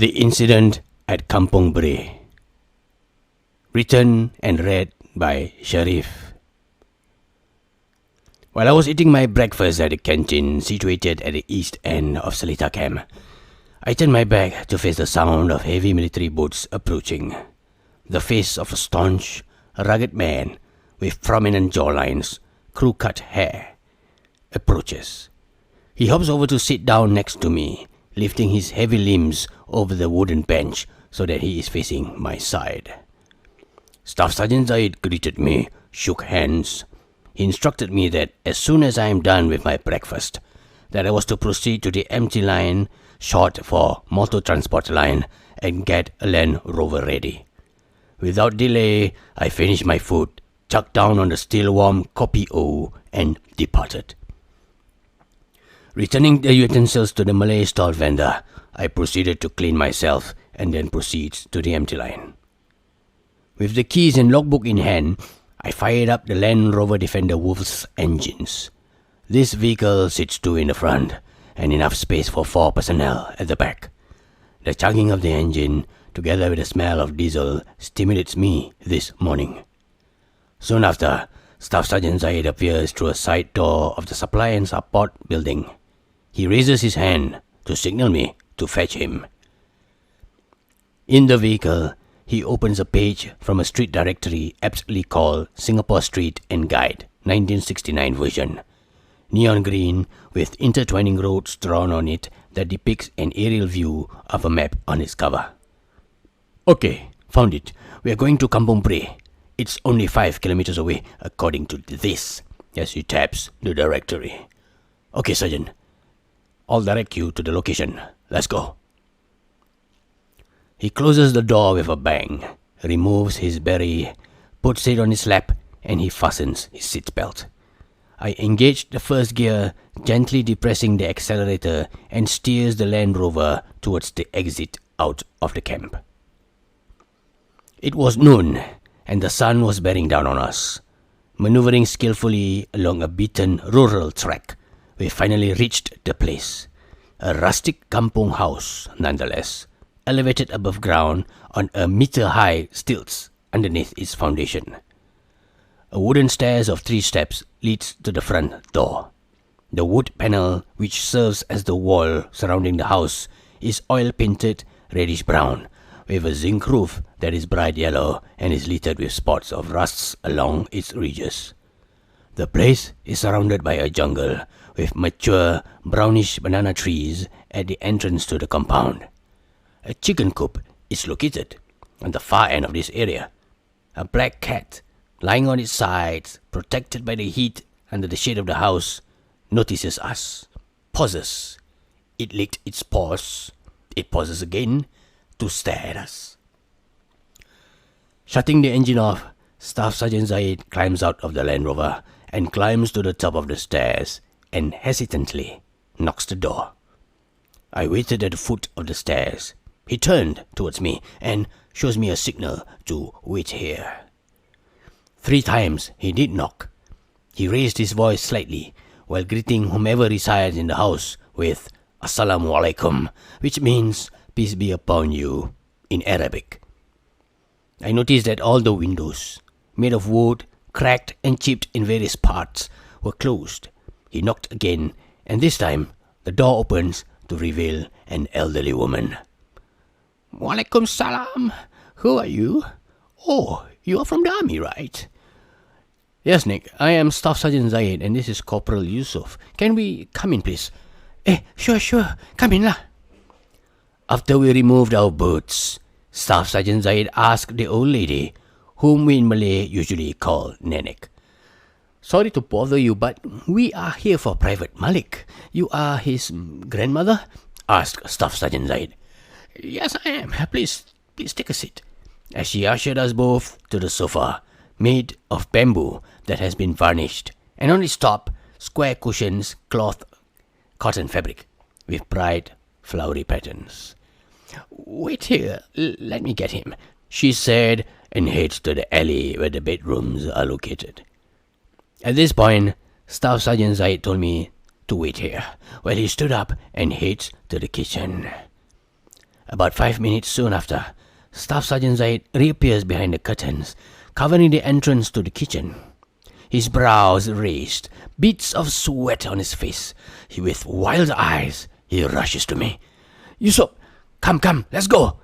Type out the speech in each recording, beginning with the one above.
The Incident at Kampong Bre. Written and read by Sharif. While I was eating my breakfast at a canteen situated at the east end of Seletar Camp, I turned my back to face the sound of heavy military boats approaching. The face of a staunch, rugged man with prominent jawlines, crew-cut hair, approaches. He hops over to sit down next to me, lifting his heavy limbs over the wooden bench so that he is facing my side. Staff Sergeant Zaid greeted me, shook hands. He instructed me that as soon as I am done with my breakfast, that I was to proceed to the MT line, short for Motor Transport Line, and get a Land Rover ready. Without delay, I finished my food, chucked down on the still warm kopi o, and departed. Returning the utensils to the Malay stall vendor, I proceeded to clean myself and then proceeds to the MT line. With the keys and logbook in hand, I fired up the Land Rover Defender Wolf's engines. This vehicle sits two in the front and enough space for 4 personnel at the back. The chugging of the engine, together with the smell of diesel, stimulates me this morning. Soon after, Staff Sergeant Zaid appears through a side door of the supply and support building. He raises his hand to signal me to fetch him. In the vehicle, he opens a page from a street directory aptly called Singapore Street and Guide, 1969 version. Neon green with intertwining roads drawn on it that depicts an aerial view of a map on its cover. Okay, found it. We are going to Kampong Bre. It's only 5 kilometers away, according to this, as he taps the directory. Okay, Sergeant. I'll direct you to the location. Let's go. He closes the door with a bang, removes his beret, puts it on his lap, and he fastens his seatbelt. I engage the first gear, gently depressing the accelerator, and steers the Land Rover towards the exit out of the camp. It was noon, and the sun was bearing down on us. Maneuvering skillfully along a beaten rural track, we finally reached the place. A rustic kampong house, nonetheless, elevated above ground on a meter-high stilts underneath its foundation. A wooden stairs of 3 steps leads to the front door. The wood panel, which serves as the wall surrounding the house, is oil-painted reddish-brown, with a zinc roof that is bright yellow and is littered with spots of rusts along its ridges. The place is surrounded by a jungle, with mature brownish banana trees at the entrance to the compound. A chicken coop is located on the far end of this area. A black cat, lying on its sides, protected by the heat under the shade of the house, notices us, pauses. It licked its paws. It pauses again to stare at us. Shutting the engine off, Staff Sergeant Zaid climbs out of the Land Rover and climbs to the top of the stairs and hesitantly knocks the door. I waited at the foot of the stairs. He turned towards me and shows me a signal to wait here. 3 times he did knock. He raised his voice slightly while greeting whomever resides in the house with Assalamu alaikum, which means peace be upon you in Arabic. I noticed that all the windows, made of wood, cracked and chipped in various parts, were closed. He knocked again, and this time the door opens to reveal an elderly woman. Walaikum salam. Who are you? Oh, you are from the army, right? Yes, Nick. I am Staff Sergeant Zaid, and this is Corporal Yusuf. Can we come in, please? Sure. Come in, lah. After we removed our boots, Staff Sergeant Zaid asked the old lady, whom we in Malay usually call Nenek. Sorry to bother you, but we are here for Private Malik. You are his grandmother? Asked Staff Sergeant Zaid. Yes, I am. Please take a seat. As she ushered us both to the sofa, made of bamboo that has been varnished, and on its top, square cushions, cloth, cotton fabric, with bright, flowery patterns. Wait here, let me get him, she said, and heads to the alley where the bedrooms are located. At this point, Staff Sergeant Zaid told me to wait here, while he stood up and heads to the kitchen. About 5 minutes soon after, Staff Sergeant Zaid reappears behind the curtains, covering the entrance to the kitchen. His brows raised, beads of sweat on his face. With wild eyes, he rushes to me. "Yusuf, come, let's go!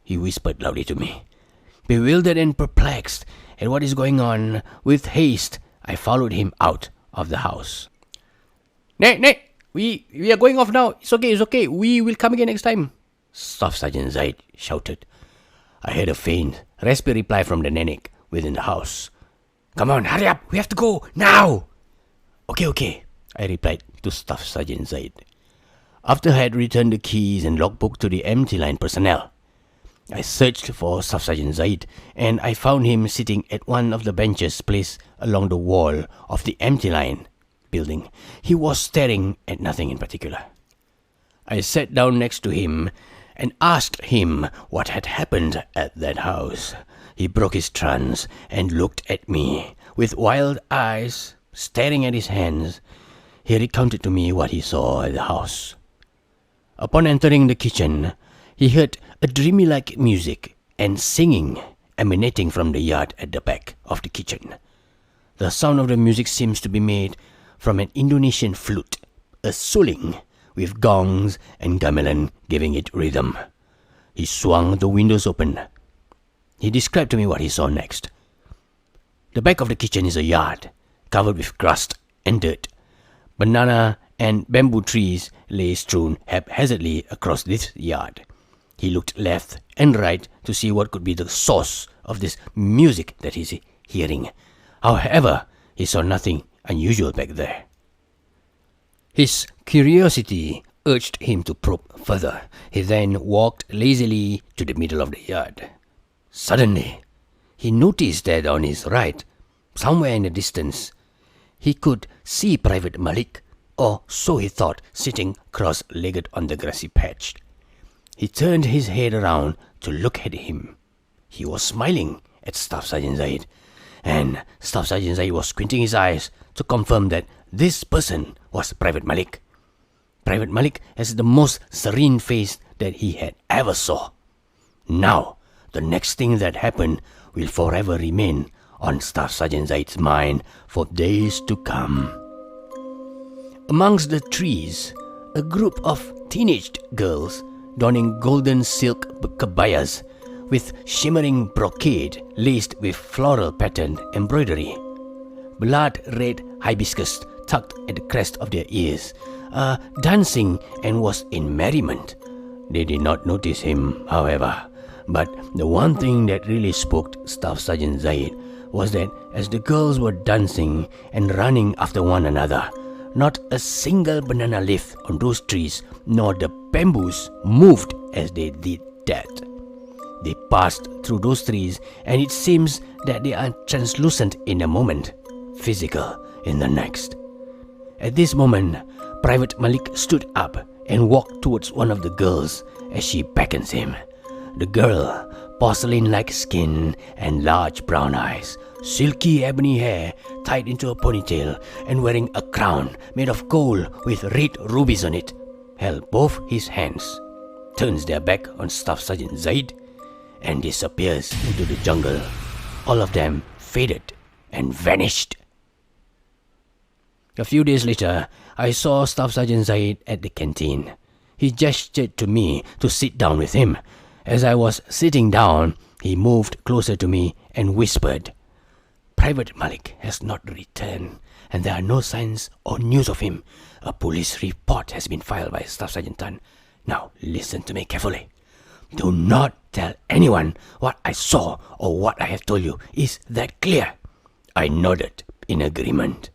He whispered loudly to me. Bewildered and perplexed at what is going on, with haste, I followed him out of the house. Nek, we are going off now. It's okay. We will come again next time," Staff Sergeant Zaid shouted. I heard a faint, raspy reply from the nenek within the house. "Come on, hurry up. We have to go now." Okay, I replied to Staff Sergeant Zaid. After I had returned the keys and logbook to the empty line personnel, I searched for Staff Sergeant Zaid, and I found him sitting at one of the benches placed along the wall of the empty line building. He was staring at nothing in particular. I sat down next to him and asked him what had happened at that house. He broke his trance and looked at me with wild eyes, staring at his hands. He recounted to me what he saw at the house. Upon entering the kitchen, he heard a dreamy-like music and singing emanating from the yard at the back of the kitchen. The sound of the music seems to be made from an Indonesian flute, a suling, with gongs and gamelan giving it rhythm. He swung the windows open. He described to me what he saw next. The back of the kitchen is a yard, covered with grass and dirt. Banana and bamboo trees lay strewn haphazardly across this yard. He looked left and right to see what could be the source of this music that he's hearing. However, he saw nothing unusual back there. His curiosity urged him to probe further. He then walked lazily to the middle of the yard. Suddenly, he noticed that on his right, somewhere in the distance, he could see Private Malik, or so he thought, sitting cross-legged on the grassy patch. He turned his head around to look at him. He was smiling at Staff Sergeant Zaid, and Staff Sergeant Zaid was squinting his eyes to confirm that this person was Private Malik. Private Malik has the most serene face that he had ever saw. Now, the next thing that happened will forever remain on Staff Sergeant Zaid's mind for days to come. Amongst the trees, a group of teenage girls donning golden silk kebayas with shimmering brocade laced with floral patterned embroidery. Blood red hibiscus tucked at the crest of their ears, dancing and was in merriment. They did not notice him, however, but the one thing that really spooked Staff Sergeant Zaid was that as the girls were dancing and running after one another, not a single banana leaf on those trees nor the bamboos moved as they did that. They passed through those trees, and it seems that they are translucent in a moment, physical in the next. At this moment, Private Malik stood up and walked towards one of the girls as she beckons him. The girl, porcelain-like skin and large brown eyes, silky ebony hair tied into a ponytail, and wearing a crown made of gold with red rubies on it, held both his hands, turns their back on Staff Sergeant Zaid, and disappears into the jungle. All of them faded and vanished. A few days later, I saw Staff Sergeant Zaid at the canteen. He gestured to me to sit down with him. As I was sitting down, he moved closer to me and whispered, "Private Malik has not returned, and there are no signs or news of him. A police report has been filed by Staff Sergeant Tan. Now listen to me carefully. Do not tell anyone what I saw or what I have told you. Is that clear?" I nodded in agreement.